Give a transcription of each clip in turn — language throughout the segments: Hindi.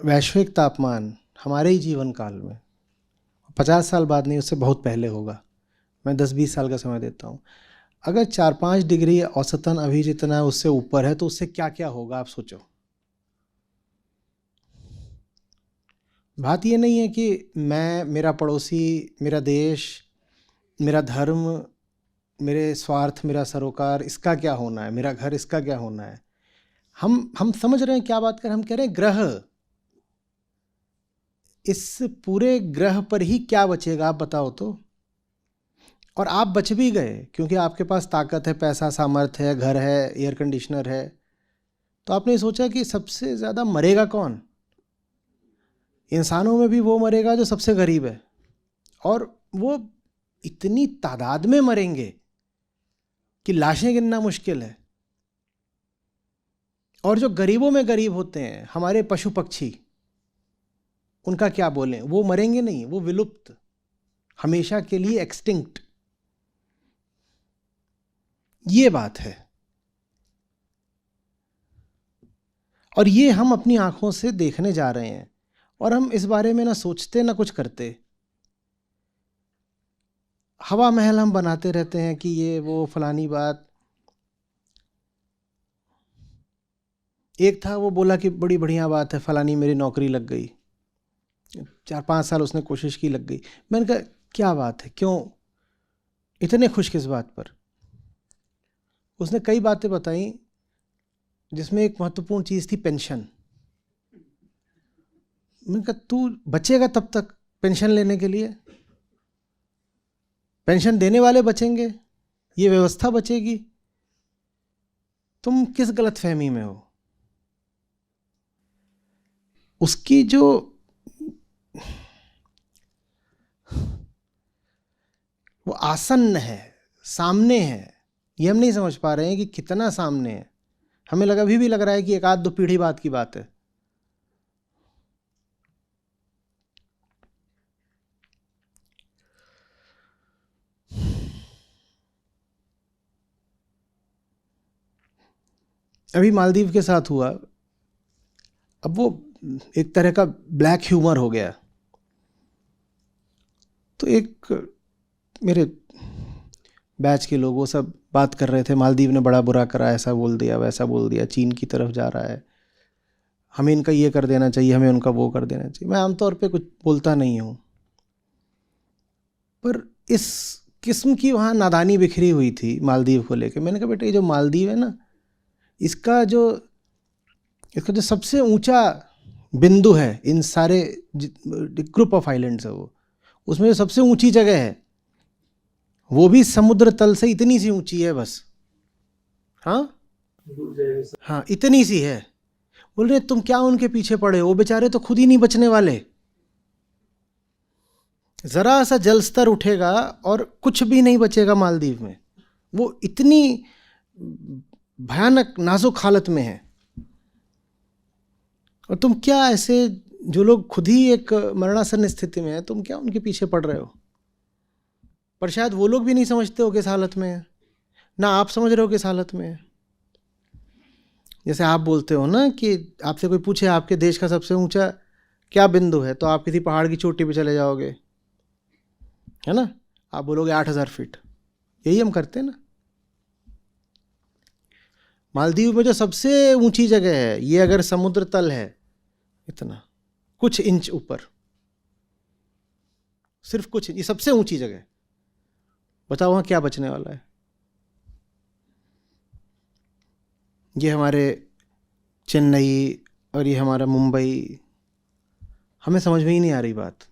वैश्विक तापमान हमारे ही जीवन काल में 50 साल बाद नहीं, उससे बहुत पहले होगा, मैं 10-20 साल का समय देता हूँ। अगर 4-5 डिग्री औसतन अभी जितना उससे ऊपर है तो उससे क्या क्या होगा आप सोचो। बात ये नहीं है कि मैं, मेरा पड़ोसी, मेरा देश, मेरा धर्म, मेरे स्वार्थ, मेरा सरोकार, इसका क्या होना है, मेरा घर, इसका क्या होना है। हम समझ रहे हैं क्या बात कर, हम कह रहे हैं ग्रह, इस पूरे ग्रह पर ही क्या बचेगा आप बताओ तो। और आप बच भी गए क्योंकि आपके पास ताकत है, पैसा, सामर्थ्य है, घर है, एयर कंडीशनर है। तो आपने सोचा कि सबसे ज़्यादा मरेगा कौन? इंसानों में भी वो मरेगा जो सबसे गरीब है, और वो इतनी तादाद में मरेंगे कि लाशें गिनना मुश्किल है। और जो गरीबों में गरीब होते हैं, हमारे पशु पक्षी, उनका क्या बोलें, वो मरेंगे नहीं, वो विलुप्त, हमेशा के लिए एक्सटिंक्ट। ये बात है, और ये हम अपनी आंखों से देखने जा रहे हैं, और हम इस बारे में ना सोचते ना कुछ करते। हवा महल हम बनाते रहते हैं कि ये वो फलानी बात। एक था वो बोला कि बड़ी बढ़िया बात है, फलानी मेरी नौकरी लग गई, 4-5 साल उसने कोशिश की, लग गई। मैंने कहा क्या बात है, क्यों इतने खुश किस बात पर? उसने कई बातें बताई जिसमें एक महत्वपूर्ण चीज़ थी पेंशन। मैंने कहा तू बचेगा तब तक पेंशन लेने के लिए, पेंशन देने वाले बचेंगे, ये व्यवस्था बचेगी, तुम किस गलतफहमी में हो? उसकी जो वो आसन्न है, सामने है, ये हम नहीं समझ पा रहे हैं कि कितना सामने है। हमें अभी भी लग रहा है कि 1-2 पीढ़ी बाद की बात है। अभी मालदीव के साथ हुआ, अब वो एक तरह का ब्लैक ह्यूमर हो गया। तो एक मेरे बैच के लोग वो सब बात कर रहे थे, मालदीव ने बड़ा बुरा करा, ऐसा बोल दिया, वैसा बोल दिया, चीन की तरफ जा रहा है, हमें इनका ये कर देना चाहिए, हमें उनका वो कर देना चाहिए। मैं आमतौर पे कुछ बोलता नहीं हूँ, पर इस किस्म की वहाँ नादानी बिखरी हुई थी मालदीव को लेकर। मैंने कहा बेटा, ये जो मालदीव है ना, इसका जो सबसे ऊंचा बिंदु है इन सारे ग्रुप ऑफ आइलैंड्स है, वो उसमें जो सबसे ऊंची जगह है वो भी समुद्र तल से इतनी सी ऊंची है बस। हाँ, इतनी सी है। बोल रहे तुम क्या उनके पीछे पड़े हो, वो बेचारे तो खुद ही नहीं बचने वाले। जरा सा जल स्तर उठेगा और कुछ भी नहीं बचेगा मालदीव में, वो इतनी भयानक नाजुक हालत में है। और तुम क्या ऐसे, जो लोग खुद ही एक मरणासन्न स्थिति में है, तुम क्या उनके पीछे पड़ रहे हो? पर शायद वो लोग भी नहीं समझते हो किस हालत में है, ना आप समझ रहे हो किस हालत में है। जैसे आप बोलते हो ना कि आपसे कोई पूछे आपके देश का सबसे ऊंचा क्या बिंदु है, तो आप किसी पहाड़ की चोटी पे चले जाओगे, है ना, आप बोलोगे 8,000 फीट। यही हम करते हैं ना। मालदीव में जो सबसे ऊंची जगह है, ये अगर समुद्र तल है इतना कुछ इंच ऊपर, सिर्फ कुछ, ये सबसे ऊंची जगह, बताओ वहां क्या बचने वाला है? ये हमारे चेन्नई और ये हमारा मुंबई, हमें समझ में ही नहीं आ रही बात।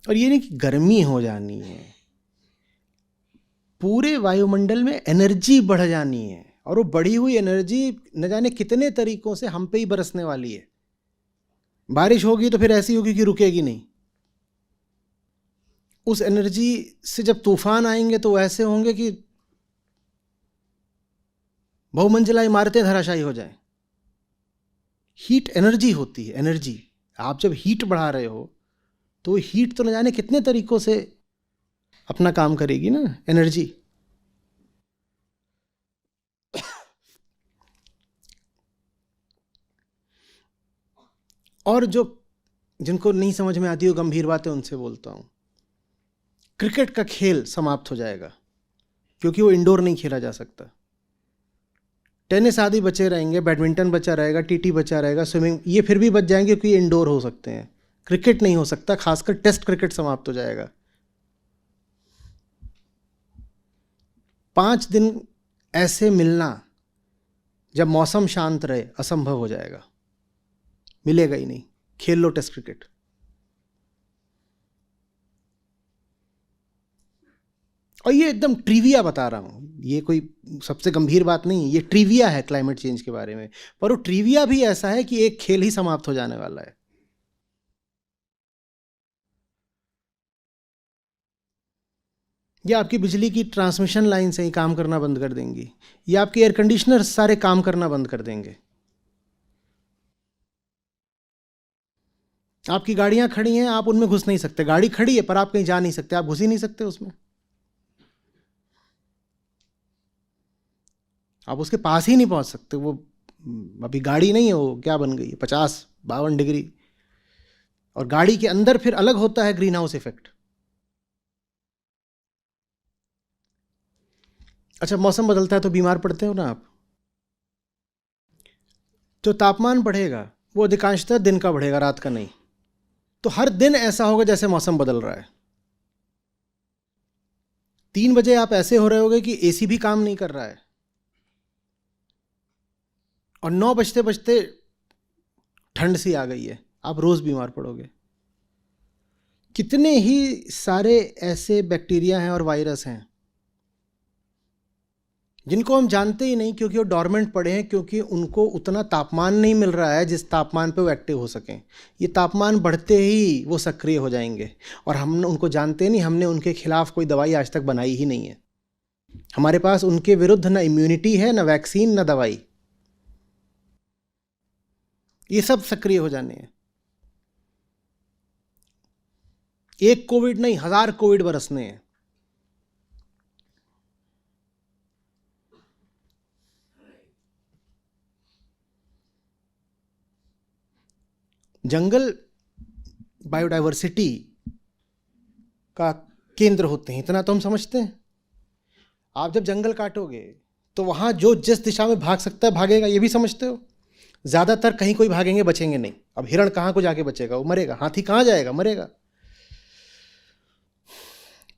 और ये नहीं कि गर्मी हो जानी है, पूरे वायुमंडल में एनर्जी बढ़ जानी है, और वो बढ़ी हुई एनर्जी न जाने कितने तरीकों से हम पे ही बरसने वाली है। बारिश होगी तो फिर ऐसी होगी कि रुकेगी नहीं। उस एनर्जी से जब तूफान आएंगे तो ऐसे होंगे कि बहुमंजिला इमारतें धराशायी हो जाएं। हीट एनर्जी होती है, एनर्जी। आप जब हीट बढ़ा रहे हो तो हीट तो न जाने कितने तरीकों से अपना काम करेगी ना, एनर्जी। और जो जिनको नहीं समझ में आती हो गंभीर बातें, उनसे बोलता हूँ, क्रिकेट का खेल समाप्त हो जाएगा क्योंकि वो इंडोर नहीं खेला जा सकता। टेनिस आदि बचे रहेंगे, बैडमिंटन बचा रहेगा, टीटी बचा रहेगा, स्विमिंग ये फिर भी बच जाएंगे क्योंकि इंडोर हो सकते हैं। क्रिकेट नहीं हो सकता, खासकर टेस्ट क्रिकेट समाप्त हो जाएगा। 5 दिन ऐसे मिलना जब मौसम शांत रहे असंभव हो जाएगा, मिलेगा ही नहीं। खेल लो टेस्ट क्रिकेट। और ये एकदम ट्रिविया बता रहा हूँ, ये कोई सबसे गंभीर बात नहीं, ये ट्रिविया है क्लाइमेट चेंज के बारे में। पर वो ट्रिविया भी ऐसा है कि एक खेल ही समाप्त हो जाने वाला है। या आपकी बिजली की ट्रांसमिशन लाइन से ही काम करना बंद कर देंगी, या आपके एयर कंडीशनर सारे काम करना बंद कर देंगे। आपकी गाड़ियां खड़ी हैं, आप उनमें घुस नहीं सकते। गाड़ी खड़ी है पर आप कहीं जा नहीं सकते, आप घुस ही नहीं सकते उसमें, आप उसके पास ही नहीं पहुंच सकते। वो अभी गाड़ी नहीं है, वो क्या बन गई है, 50-52 डिग्री। और गाड़ी के अंदर फिर अलग होता है ग्रीन हाउस इफेक्ट। अच्छा, मौसम बदलता है तो बीमार पड़ते हो ना आप। जो तापमान बढ़ेगा वो अधिकांशतः दिन का बढ़ेगा, रात का नहीं। तो हर दिन ऐसा होगा जैसे मौसम बदल रहा है। 3 बजे आप ऐसे हो रहे होगे कि एसी भी काम नहीं कर रहा है, और 9 बजते बजते ठंड सी आ गई है, आप रोज बीमार पड़ोगे। कितने ही सारे ऐसे बैक्टीरिया हैं और वायरस हैं जिनको हम जानते ही नहीं, क्योंकि वो डॉर्मेंट पड़े हैं, क्योंकि उनको उतना तापमान नहीं मिल रहा है जिस तापमान पे वो एक्टिव हो सकें। ये तापमान बढ़ते ही वो सक्रिय हो जाएंगे, और हम उनको जानते नहीं। हमने उनके खिलाफ कोई दवाई आज तक बनाई ही नहीं है। हमारे पास उनके विरुद्ध ना इम्यूनिटी है, ना वैक्सीन, ना दवाई। ये सब सक्रिय हो जाने हैं। एक कोविड नहीं, 1000 कोविड बरसने हैं। जंगल बायोडाइवर्सिटी का केंद्र होते हैं, इतना तो हम समझते हैं। आप जब जंगल काटोगे तो वहां जो जिस दिशा में भाग सकता है भागेगा, ये भी समझते हो। ज्यादातर कहीं कोई भागेंगे, बचेंगे नहीं। अब हिरण कहाँ को जाके बचेगा, वो मरेगा। हाथी कहाँ जाएगा, मरेगा।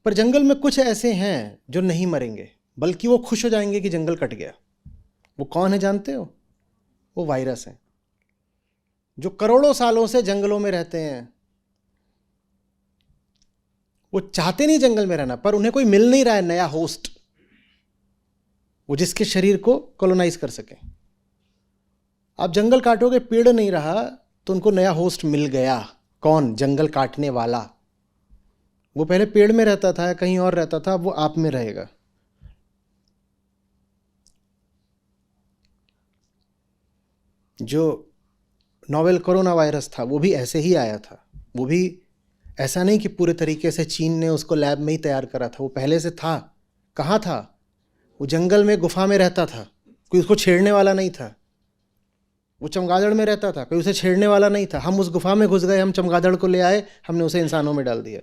पर जंगल में कुछ ऐसे हैं जो नहीं मरेंगे, बल्कि वो खुश हो जाएंगे कि जंगल कट गया। वो कौन है जानते हो? वो वायरस हैं, जो करोड़ों सालों से जंगलों में रहते हैं। वो चाहते नहीं जंगल में रहना, पर उन्हें कोई मिल नहीं रहा है नया होस्ट, वो जिसके शरीर को कॉलोनाइज कर सके। आप जंगल काटोगे, पेड़ नहीं रहा, तो उनको नया होस्ट मिल गया। कौन? जंगल काटने वाला। वो पहले पेड़ में रहता था, कहीं और रहता था, वो आप में रहेगा। जो नोवेल कोरोना वायरस था वो भी ऐसे ही आया था। वो भी ऐसा नहीं कि पूरे तरीके से चीन ने उसको लैब में ही तैयार करा था, वो पहले से था। कहाँ था? वो जंगल में गुफा में रहता था, कोई उसको छेड़ने वाला नहीं था। वो चमगादड़ में रहता था, कोई उसे छेड़ने वाला नहीं था। हम उस गुफा में घुस गए, हम चमगादड़ को ले आए, हमने उसे इंसानों में डाल दिया।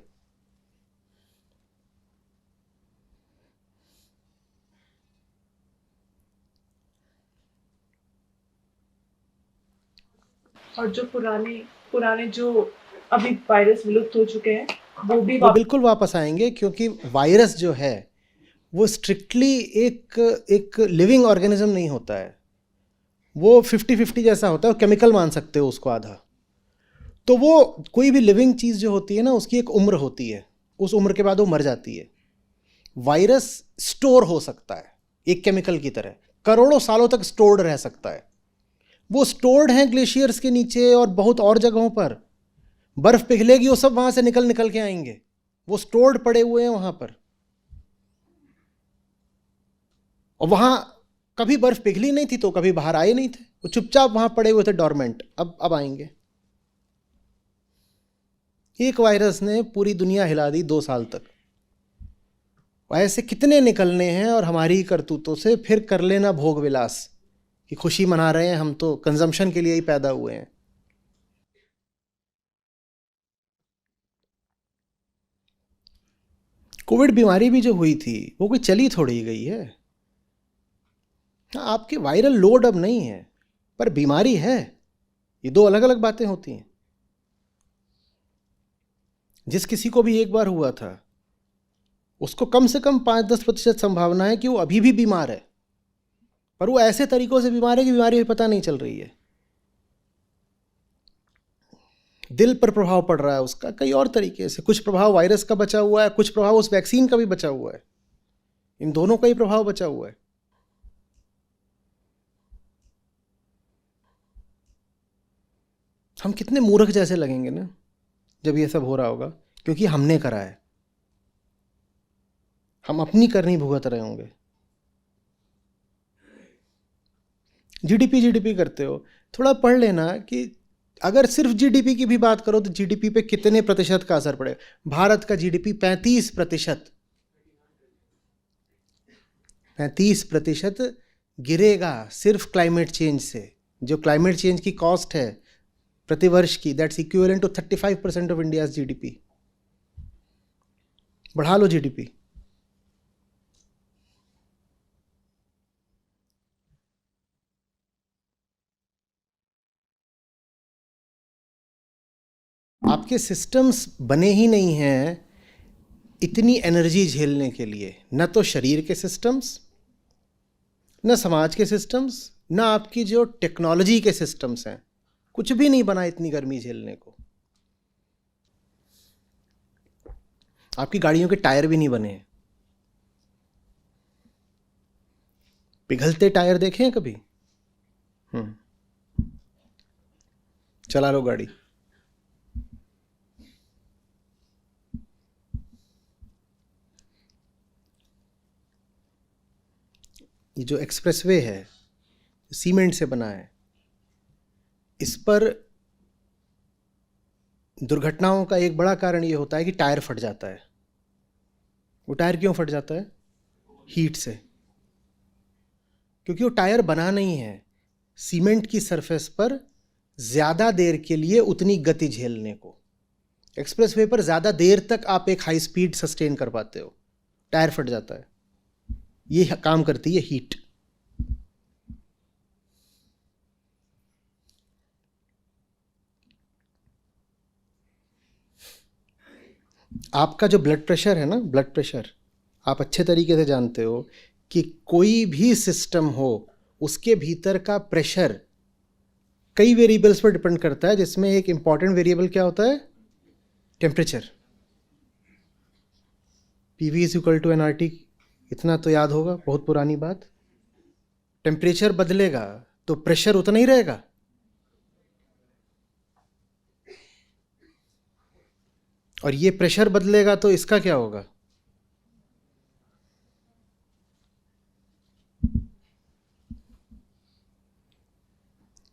और जो पुराने पुराने जो अभी वायरस विलुप्त हो चुके हैं वो भी वो बिल्कुल वापस आएंगे, क्योंकि वायरस जो है वो स्ट्रिक्टली एक लिविंग ऑर्गेनिज्म नहीं होता है। वो 50-50 जैसा होता है, केमिकल मान सकते हो उसको आधा। तो वो कोई भी लिविंग चीज़ जो होती है ना, उसकी एक उम्र होती है, उस उम्र के बाद वो मर जाती है। वायरस स्टोर हो सकता है एक केमिकल की तरह, करोड़ों सालों तक स्टोर्ड रह सकता है। वो स्टोर्ड हैं ग्लेशियर्स के नीचे और बहुत और जगहों पर। बर्फ पिघलेगी, वो सब वहां से निकल निकल के आएंगे। वो स्टोर्ड पड़े हुए हैं वहां पर, और वहां कभी बर्फ पिघली नहीं थी तो कभी बाहर आए नहीं थे। वो चुपचाप वहां पड़े हुए थे, डॉर्मेंट। अब आएंगे। एक वायरस ने पूरी दुनिया हिला दी 2 साल तक। ऐसे कितने निकलने हैं और हमारी करतूतों से फिर कर लेना भोग विलास कि खुशी मना रहे हैं, हम तो कंजम्पशन के लिए ही पैदा हुए हैं। कोविड बीमारी भी जो हुई थी वो कोई चली थोड़ी गई है। आपके वायरल लोड अब नहीं है, पर बीमारी है। ये 2 अलग अलग बातें होती हैं। जिस किसी को भी एक बार हुआ था उसको कम से कम 5-10% संभावना है कि वो अभी भी बीमार है, पर वो ऐसे तरीकों से बीमार है कि बीमारी पता नहीं चल रही है। दिल पर प्रभाव पड़ रहा है उसका कई और तरीके से। कुछ प्रभाव वायरस का बचा हुआ है, कुछ प्रभाव उस वैक्सीन का भी बचा हुआ है। इन दोनों का ही प्रभाव बचा हुआ है। हम कितने मूर्ख जैसे लगेंगे ना जब ये सब हो रहा होगा, क्योंकि हमने करा है। हम अपनी करनी भुगत रहे होंगे। जीडीपी करते हो, थोड़ा पढ़ लेना कि अगर सिर्फ जीडीपी की भी बात करो तो जीडीपी पे कितने प्रतिशत का असर पड़ेगा। भारत का जीडीपी 35% गिरेगा सिर्फ क्लाइमेट चेंज से। जो क्लाइमेट चेंज की कॉस्ट है प्रतिवर्ष की, that's equivalent to 35% of India's GDP. बढ़ा लो जीडीपी। आपके सिस्टम्स बने ही नहीं हैं इतनी एनर्जी झेलने के लिए। न तो शरीर के सिस्टम्स, न समाज के सिस्टम्स, न आपकी जो टेक्नोलॉजी के सिस्टम्स हैं, कुछ भी नहीं बना इतनी गर्मी झेलने को। आपकी गाड़ियों के टायर भी नहीं बने हैं। पिघलते टायर देखे हैं कभी? चला लो गाड़ी। ये जो एक्सप्रेसवे है सीमेंट से बना है, इस पर दुर्घटनाओं का एक बड़ा कारण ये होता है कि टायर फट जाता है। वो टायर क्यों फट जाता है? हीट से। क्योंकि वो टायर बना नहीं है सीमेंट की सरफेस पर ज़्यादा देर के लिए उतनी गति झेलने को। एक्सप्रेसवे पर ज़्यादा देर तक आप एक हाई स्पीड सस्टेन कर पाते हो, टायर फट जाता है। ये काम करती है हीट। आपका जो ब्लड प्रेशर है ना, ब्लड प्रेशर, आप अच्छे तरीके से जानते हो कि कोई भी सिस्टम हो उसके भीतर का प्रेशर कई वेरिएबल्स पर डिपेंड करता है, जिसमें एक इंपॉर्टेंट वेरिएबल क्या होता है? टेम्परेचर। PV = nRT, इतना तो याद होगा, बहुत पुरानी बात। टेम्परेचर बदलेगा तो प्रेशर उतना ही रहेगा। और ये प्रेशर बदलेगा तो इसका क्या होगा?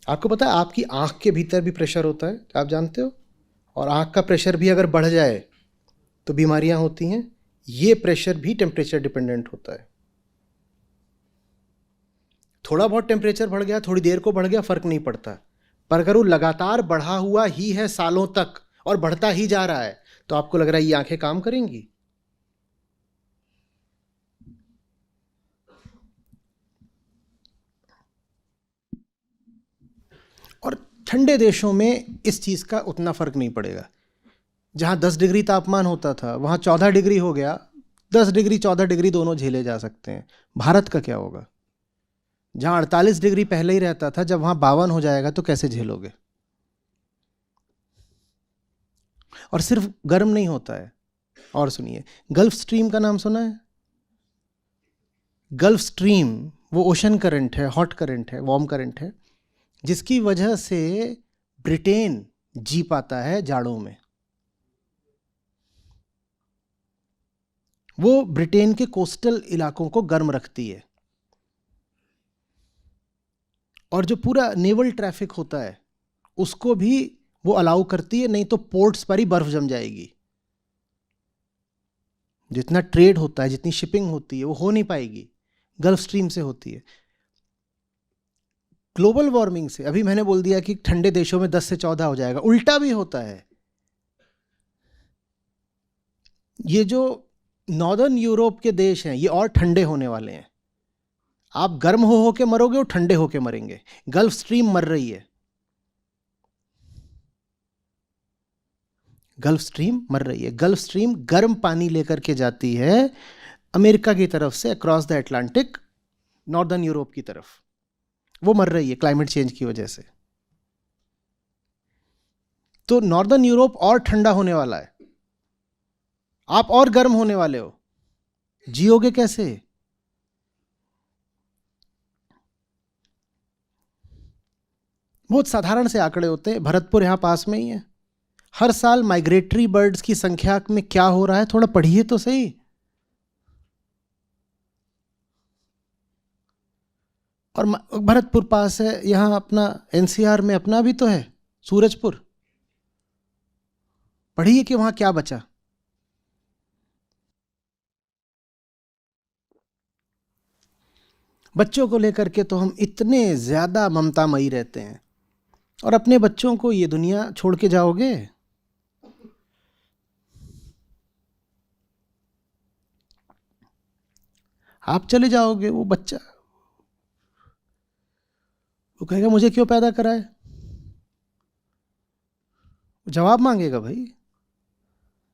आपको पता है आपकी आंख के भीतर भी प्रेशर होता है, आप जानते हो? और आंख का प्रेशर भी अगर बढ़ जाए तो बीमारियां होती हैं। ये प्रेशर भी टेम्परेचर डिपेंडेंट होता है। थोड़ा बहुत टेम्परेचर बढ़ गया, थोड़ी देर को बढ़ गया, फर्क नहीं पड़ता। पर अगर वो लगातार बढ़ा हुआ ही है सालों तक और बढ़ता ही जा रहा है, तो आपको लग रहा है ये आंखें काम करेंगी? और ठंडे देशों में इस चीज़ का उतना फ़र्क नहीं पड़ेगा। जहाँ 10 डिग्री तापमान होता था वहाँ 14 डिग्री हो गया। 10 डिग्री 14 डिग्री दोनों झेले जा सकते हैं। भारत का क्या होगा? जहाँ 48 डिग्री पहले ही रहता था, जब वहाँ 52 हो जाएगा तो कैसे झेलोगे? और सिर्फ गर्म नहीं होता है। और सुनिए, गल्फ स्ट्रीम का नाम सुना है? गल्फ स्ट्रीम वो ओशन करंट है, हॉट करंट है, वार्म करंट है, जिसकी वजह से ब्रिटेन जी पाता है जाड़ों में। वो ब्रिटेन के कोस्टल इलाकों को गर्म रखती है। और जो पूरा नेवल ट्रैफिक होता है उसको भी वो अलाउ करती है, नहीं तो पोर्ट्स पर ही बर्फ जम जाएगी। जितना ट्रेड होता है, जितनी शिपिंग होती है, वो हो नहीं पाएगी, गल्फ स्ट्रीम से होती है। ग्लोबल वार्मिंग से अभी मैंने बोल दिया कि ठंडे देशों में 10 से 14 हो जाएगा, उल्टा भी होता है। ये जो नॉर्दर्न यूरोप के देश हैं ये और ठंडे होने वाले हैं। आप गर्म हो के मरोगे, वो ठंडे होके मरेंगे। गल्फ स्ट्रीम मर रही है, गल्फ स्ट्रीम मर रही है। गल्फ स्ट्रीम गर्म पानी लेकर के जाती है अमेरिका की तरफ से across the Atlantic northern Europe की तरफ। वो मर रही है क्लाइमेट चेंज की वजह से। तो नॉर्दर्न यूरोप और ठंडा होने वाला है, आप और गर्म होने वाले हो, जियोगे कैसे? बहुत साधारण से आंकड़े होते हैं, भरतपुर यहां पास में ही है। हर साल माइग्रेटरी बर्ड्स की संख्या में क्या हो रहा है, थोड़ा पढ़िए तो सही। और भरतपुर पास है, यहां अपना एनसीआर में अपना भी तो है सूरजपुर। पढ़िए कि वहां क्या बचा। बच्चों को लेकर के तो हम इतने ज्यादा ममतामयी रहते हैं, और अपने बच्चों को ये दुनिया छोड़ के जाओगे? आप चले जाओगे, वो बच्चा वो कहेगा मुझे क्यों पैदा कराए, जवाब मांगेगा भाई।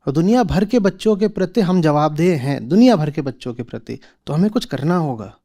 और दुनिया भर के बच्चों के प्रति हम जवाबदेह हैं, दुनिया भर के बच्चों के प्रति, तो हमें कुछ करना होगा।